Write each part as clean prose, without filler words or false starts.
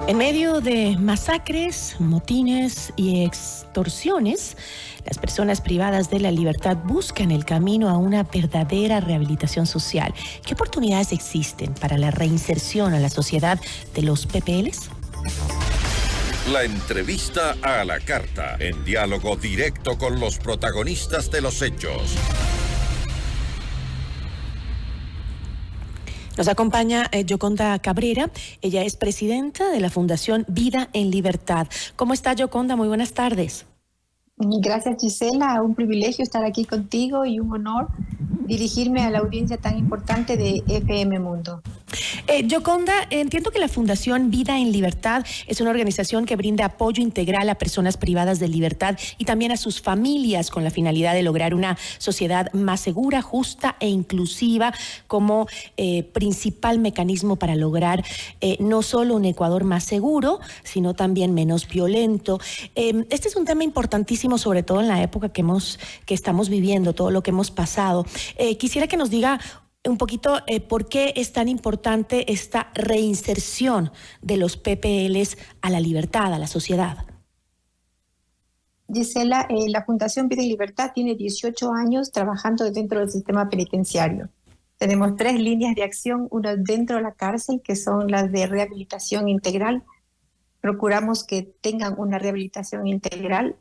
En medio de masacres, motines y extorsiones, las personas privadas de la libertad buscan el camino a una verdadera rehabilitación social. ¿Qué oportunidades existen para la reinserción a la sociedad de los PPLs? La entrevista a la carta, en diálogo directo con los protagonistas de los hechos. Nos acompaña Yoconda Cabrera. Ella es presidenta de la Fundación Vida en Libertad. ¿Cómo está, Yoconda? Muy buenas tardes. Gracias, Gisela. Un privilegio estar aquí contigo y un honor dirigirme a la audiencia tan importante de FM Mundo. Yoconda, entiendo que la Fundación Vida en Libertad es una organización que brinda apoyo integral a personas privadas de libertad y también a sus familias con la finalidad de lograr una sociedad más segura, justa e inclusiva como principal mecanismo para lograr no solo un Ecuador más seguro, sino también menos violento. Este es un tema importantísimo, sobre todo en la época que estamos viviendo, todo lo que hemos pasado. Quisiera que nos diga un poquito por qué es tan importante esta reinserción de los PPLs a la libertad, a la sociedad. Gisela, la Fundación Vida y Libertad tiene 18 años trabajando dentro del sistema penitenciario. Tenemos 3 líneas de acción, una dentro de la cárcel, que son las de rehabilitación integral. Procuramos que tengan una rehabilitación integral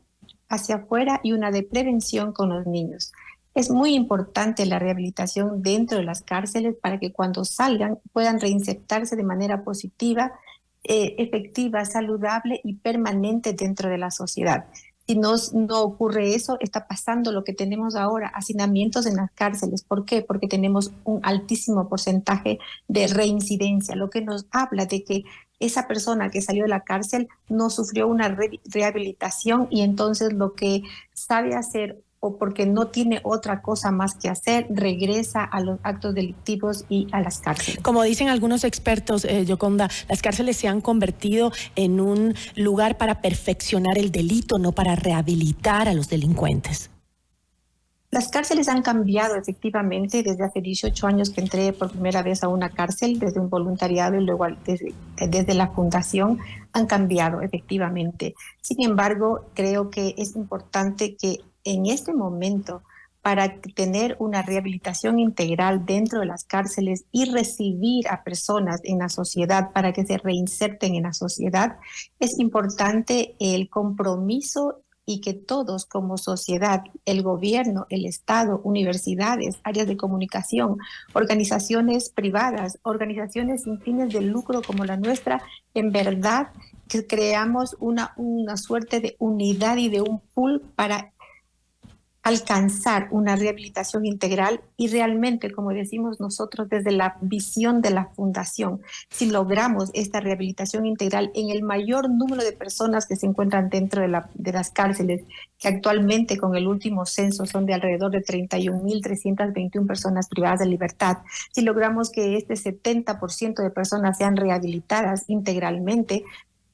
hacia afuera y una de prevención con los niños. Es muy importante la rehabilitación dentro de las cárceles para que cuando salgan puedan reinsertarse de manera positiva, efectiva, saludable y permanente dentro de la sociedad. Si no ocurre eso, está pasando lo que tenemos ahora, hacinamientos en las cárceles. ¿Por qué? Porque tenemos un altísimo porcentaje de reincidencia, lo que nos habla de que esa persona que salió de la cárcel no sufrió una rehabilitación y entonces lo que sabe hacer o porque no tiene otra cosa más que hacer, regresa a los actos delictivos y a las cárceles. Como dicen algunos expertos, Yoconda, las cárceles se han convertido en un lugar para perfeccionar el delito, no para rehabilitar a los delincuentes. Las cárceles han cambiado efectivamente desde hace 18 años que entré por primera vez a una cárcel, desde un voluntariado y luego desde la fundación, han cambiado efectivamente. Sin embargo, creo que es importante que en este momento, para tener una rehabilitación integral dentro de las cárceles y recibir a personas en la sociedad para que se reinserten en la sociedad, es importante el compromiso y que todos como sociedad, el gobierno, el Estado, universidades, áreas de comunicación, organizaciones privadas, organizaciones sin fines de lucro como la nuestra, en verdad que creamos una suerte de unidad y de un pool para alcanzar una rehabilitación integral y realmente, como decimos nosotros desde la visión de la fundación, si logramos esta rehabilitación integral en el mayor número de personas que se encuentran dentro de las cárceles, que actualmente con el último censo son de alrededor de 31.321 personas privadas de libertad, si logramos que este 70% de personas sean rehabilitadas integralmente,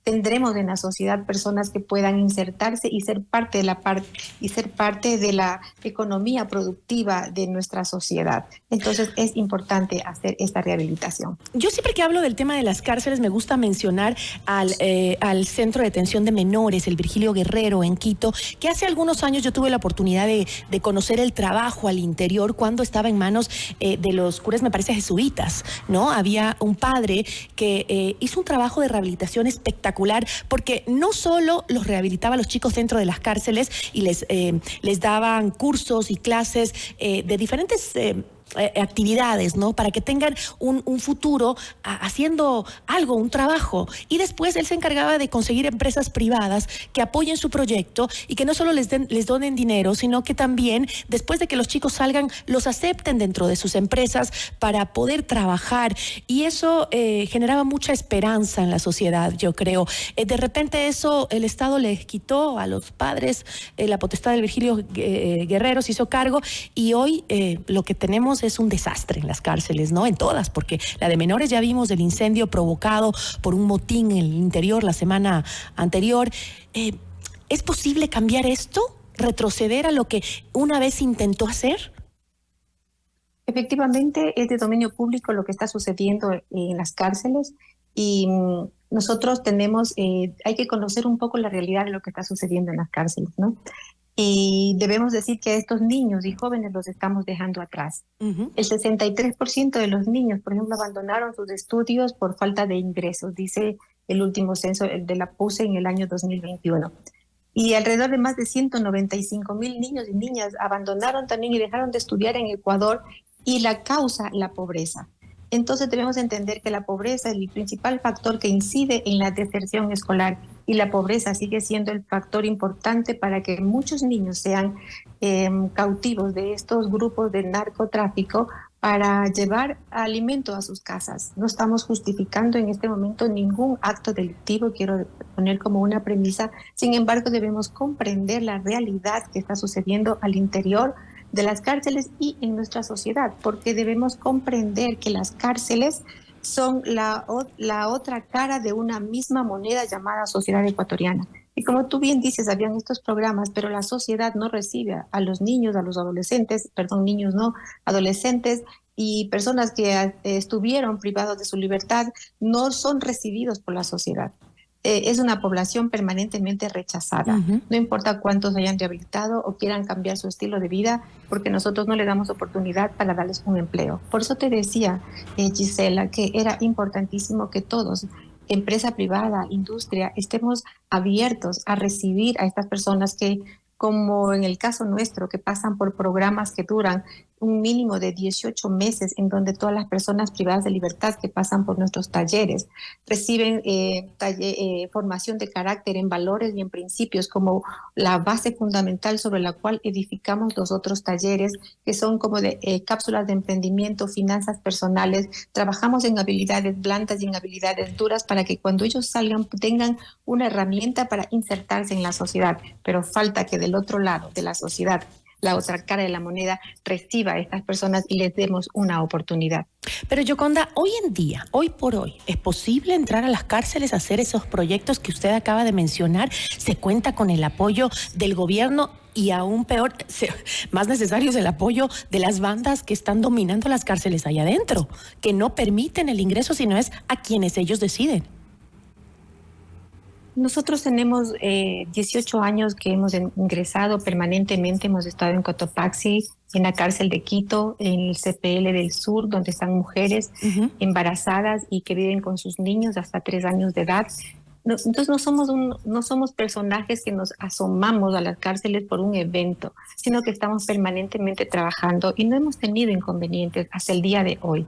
tendremos en la sociedad personas que puedan insertarse y ser parte de la economía productiva de nuestra sociedad. Entonces es importante hacer esta rehabilitación. Yo siempre que hablo del tema de las cárceles me gusta mencionar al Centro de Detención de Menores, el Virgilio Guerrero en Quito, que hace algunos años yo tuve la oportunidad de conocer el trabajo al interior cuando estaba en manos de los curas, me parece, jesuitas, ¿no? Había un padre que hizo un trabajo de rehabilitación espectacular, porque no solo los rehabilitaba a los chicos dentro de las cárceles y les daban cursos y clases de diferentes actividades, ¿no? Para que tengan un futuro haciendo algo, un trabajo. Y después él se encargaba de conseguir empresas privadas que apoyen su proyecto y que no solo les donen dinero, sino que también, después de que los chicos salgan, los acepten dentro de sus empresas para poder trabajar. Y eso generaba mucha esperanza en la sociedad, yo creo. De repente eso, el Estado les quitó a los padres la potestad del Virgilio Guerrero, se hizo cargo, y hoy lo que tenemos es un desastre en las cárceles, ¿no? En todas, porque la de menores ya vimos del incendio provocado por un motín en el interior la semana anterior. ¿Es posible cambiar esto? ¿Retroceder a lo que una vez intentó hacer? Efectivamente, es de dominio público lo que está sucediendo en las cárceles y Nosotros tenemos, hay que conocer un poco la realidad de lo que está sucediendo en las cárceles, ¿no? Y debemos decir que a estos niños y jóvenes los estamos dejando atrás. Ujú. El 63% de los niños, por ejemplo, abandonaron sus estudios por falta de ingresos, dice el último censo, el de la PUCE en el año 2021. Y alrededor de más de 195.000 niños y niñas abandonaron también y dejaron de estudiar en Ecuador, y la causa, la pobreza. Entonces debemos entender que la pobreza es el principal factor que incide en la deserción escolar, y la pobreza sigue siendo el factor importante para que muchos niños sean cautivos de estos grupos de narcotráfico para llevar alimento a sus casas. No estamos justificando en este momento ningún acto delictivo, quiero poner como una premisa. Sin embargo, debemos comprender la realidad que está sucediendo al interior de las cárceles y en nuestra sociedad, porque debemos comprender que las cárceles son la otra cara de una misma moneda llamada sociedad ecuatoriana. Y como tú bien dices, habían estos programas, pero la sociedad no recibe a los niños, a los adolescentes, perdón, niños no, adolescentes y personas que estuvieron privados de su libertad, no son recibidos por la sociedad. Es una población permanentemente rechazada. Ujú. No importa cuántos hayan rehabilitado o quieran cambiar su estilo de vida, porque nosotros no le damos oportunidad para darles un empleo. Por eso te decía, Gisela, que era importantísimo que todos, empresa privada, industria, estemos abiertos a recibir a estas personas que, como en el caso nuestro, que pasan por programas que duran un mínimo de 18 meses, en donde todas las personas privadas de libertad que pasan por nuestros talleres reciben formación de carácter en valores y en principios como la base fundamental sobre la cual edificamos los otros talleres, que son como de cápsulas de emprendimiento, finanzas personales. Trabajamos en habilidades blandas y en habilidades duras para que cuando ellos salgan tengan una herramienta para insertarse en la sociedad, pero falta que del otro lado de la sociedad, la otra cara de la moneda, reciba a estas personas y les demos una oportunidad. Pero Yoconda, hoy en día, hoy por hoy, ¿es posible entrar a las cárceles a hacer esos proyectos que usted acaba de mencionar? ¿Se cuenta con el apoyo del gobierno? Y aún peor, más necesario es el apoyo de las bandas que están dominando las cárceles allá adentro, que no permiten el ingreso, sino es a quienes ellos deciden. Nosotros tenemos 18 años que hemos ingresado permanentemente, hemos estado en Cotopaxi, en la cárcel de Quito, en el CPL del Sur, donde están mujeres embarazadas y que viven con sus niños hasta 3 años de edad. Entonces no somos personajes que nos asomamos a las cárceles por un evento, sino que estamos permanentemente trabajando y no hemos tenido inconvenientes hasta el día de hoy.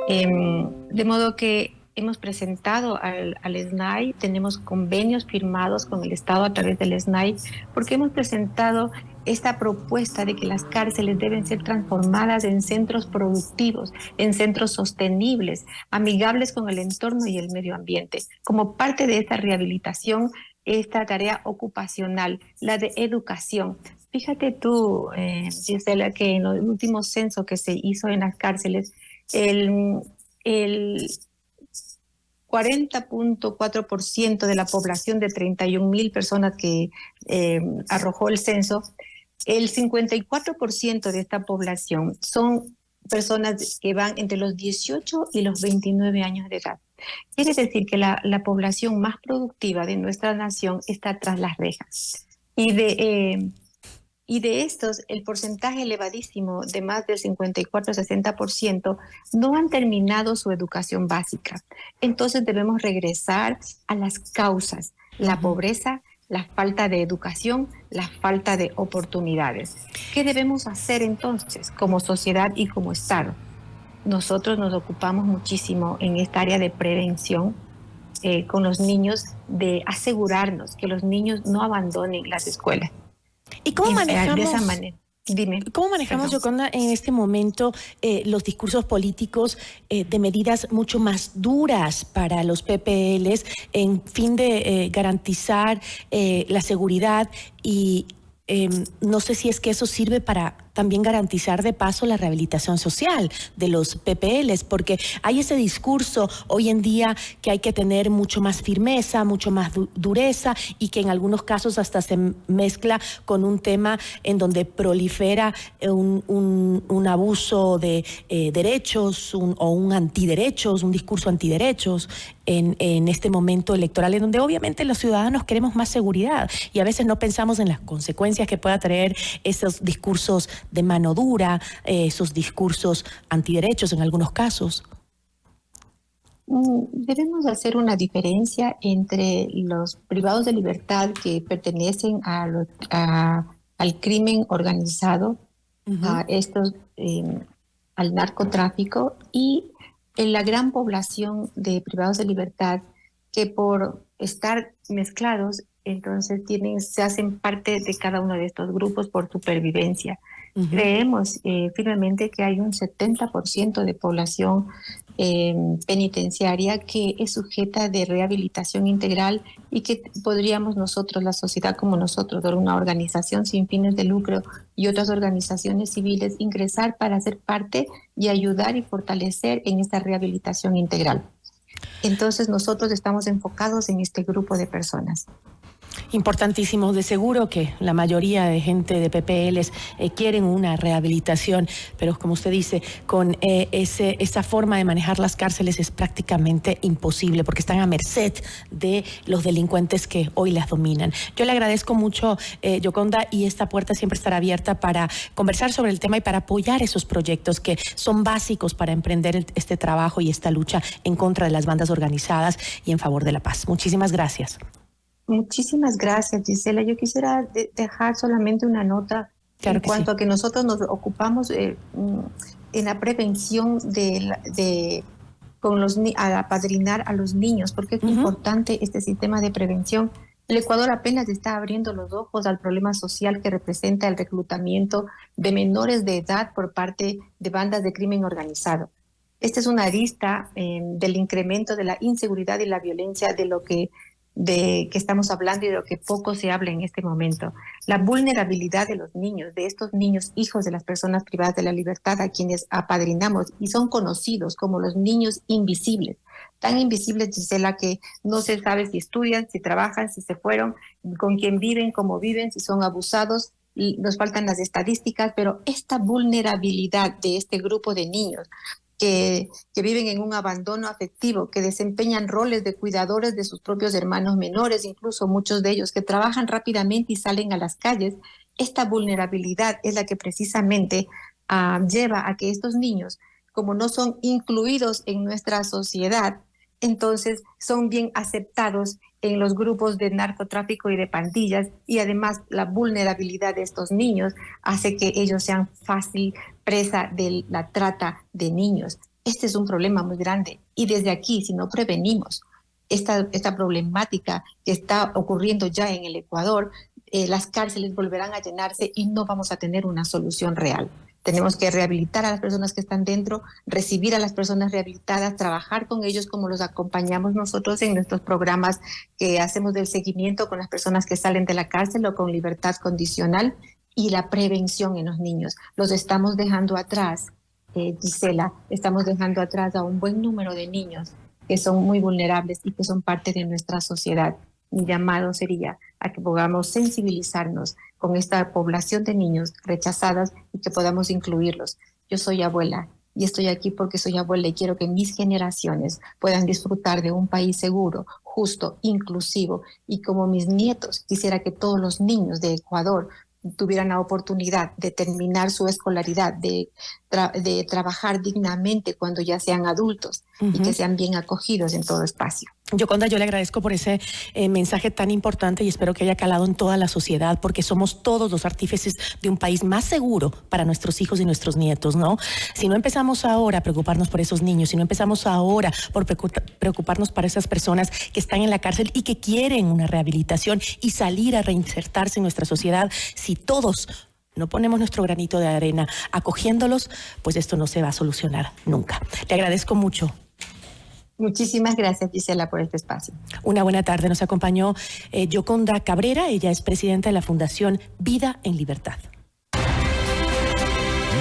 De modo que hemos presentado al SNAI, tenemos convenios firmados con el Estado a través del SNAI, porque hemos presentado esta propuesta de que las cárceles deben ser transformadas en centros productivos, en centros sostenibles, amigables con el entorno y el medio ambiente. Como parte de esta rehabilitación, esta tarea ocupacional, la de educación. Fíjate tú, Gisela, que en el último censo que se hizo en las cárceles, el 40.4% de la población de 31.000 personas que arrojó el censo, el 54% de esta población son personas que van entre los 18 y los 29 años de edad. Quiere decir que la población más productiva de nuestra nación está tras las rejas. Y de estos, el porcentaje elevadísimo de más del 54-60% no han terminado su educación básica. Entonces debemos regresar a las causas, la pobreza, la falta de educación, la falta de oportunidades. ¿Qué debemos hacer entonces como sociedad y como Estado? Nosotros nos ocupamos muchísimo en esta área de prevención con los niños, de asegurarnos que los niños no abandonen las escuelas. ¿Y cómo manejamos? De esa manera. Dime. ¿Cómo manejamos, Yoconda, en este momento los discursos políticos de medidas mucho más duras para los PPLs en fin de garantizar la seguridad y no sé si es que eso sirve para también garantizar de paso la rehabilitación social de los PPLs, porque hay ese discurso hoy en día que hay que tener mucho más firmeza, mucho más dureza, y que en algunos casos hasta se mezcla con un tema en donde prolifera un abuso de derechos o un antiderechos, un discurso antiderechos en este momento electoral, en donde obviamente los ciudadanos queremos más seguridad y a veces no pensamos en las consecuencias que pueda traer esos discursos de mano dura, esos discursos antiderechos en algunos casos. Debemos hacer una diferencia entre los privados de libertad que pertenecen al crimen organizado, a estos, al narcotráfico, y en la gran población de privados de libertad que por estar mezclados, entonces se hacen parte de cada uno de estos grupos por supervivencia. Creemos firmemente que hay un 70% de población penitenciaria que es sujeta de rehabilitación integral y que podríamos nosotros, la sociedad como nosotros, una organización sin fines de lucro y otras organizaciones civiles, ingresar para ser parte y ayudar y fortalecer en esta rehabilitación integral. Entonces nosotros estamos enfocados en este grupo de personas. Importantísimo. De seguro que la mayoría de gente de PPLs quieren una rehabilitación, pero como usted dice, con esa forma de manejar las cárceles es prácticamente imposible porque están a merced de los delincuentes que hoy las dominan. Yo le agradezco mucho, Yoconda, y esta puerta siempre estará abierta para conversar sobre el tema y para apoyar esos proyectos que son básicos para emprender este trabajo y esta lucha en contra de las bandas organizadas y en favor de la paz. Muchísimas gracias. Muchísimas gracias, Gisela. Yo quisiera dejar solamente una nota en cuanto a que nosotros nos ocupamos en la prevención a apadrinar a los niños, porque es importante este sistema de prevención. El Ecuador apenas está abriendo los ojos al problema social que representa el reclutamiento de menores de edad por parte de bandas de crimen organizado. Esta es una arista del incremento de la inseguridad y la violencia de que estamos hablando y de lo que poco se habla en este momento. La vulnerabilidad de los niños, de estos niños hijos de las personas privadas de la libertad a quienes apadrinamos y son conocidos como los niños invisibles. Tan invisibles, Gisela, que no se sabe si estudian, si trabajan, si se fueron, con quién viven, cómo viven, si son abusados. Y nos faltan las estadísticas, pero esta vulnerabilidad de este grupo de niños que viven en un abandono afectivo, que desempeñan roles de cuidadores de sus propios hermanos menores, incluso muchos de ellos que trabajan rápidamente y salen a las calles, esta vulnerabilidad es la que precisamente lleva a que estos niños, como no son incluidos en nuestra sociedad, entonces son bien aceptados en los grupos de narcotráfico y de pandillas, y además la vulnerabilidad de estos niños hace que ellos sean fácil presa de la trata de niños. Este es un problema muy grande y desde aquí, si no prevenimos esta problemática que está ocurriendo ya en el Ecuador, las cárceles volverán a llenarse y no vamos a tener una solución real. Tenemos que rehabilitar a las personas que están dentro, recibir a las personas rehabilitadas, trabajar con ellos como los acompañamos nosotros en nuestros programas que hacemos del seguimiento con las personas que salen de la cárcel o con libertad condicional, y la prevención en los niños. Los estamos dejando atrás, Gisela, estamos dejando atrás a un buen número de niños que son muy vulnerables y que son parte de nuestra sociedad. Mi llamado sería a que podamos sensibilizarnos con esta población de niños rechazadas y que podamos incluirlos. Yo soy abuela y estoy aquí porque soy abuela y quiero que mis generaciones puedan disfrutar de un país seguro, justo, inclusivo, y como mis nietos, quisiera que todos los niños de Ecuador tuvieran la oportunidad de terminar su escolaridad, de trabajar dignamente cuando ya sean adultos y que sean bien acogidos en todo espacio. Yoconda, yo le agradezco por ese mensaje tan importante y espero que haya calado en toda la sociedad, porque somos todos los artífices de un país más seguro para nuestros hijos y nuestros nietos, ¿no? Si no empezamos ahora a preocuparnos por esos niños, si no empezamos ahora por preocuparnos para esas personas que están en la cárcel y que quieren una rehabilitación y salir a reinsertarse en nuestra sociedad, si todos no ponemos nuestro granito de arena acogiéndolos, pues esto no se va a solucionar nunca. Le agradezco mucho. Muchísimas gracias, Gisela, por este espacio. Una buena tarde. Nos acompañó Yoconda Cabrera. Ella es presidenta de la Fundación Vida en Libertad.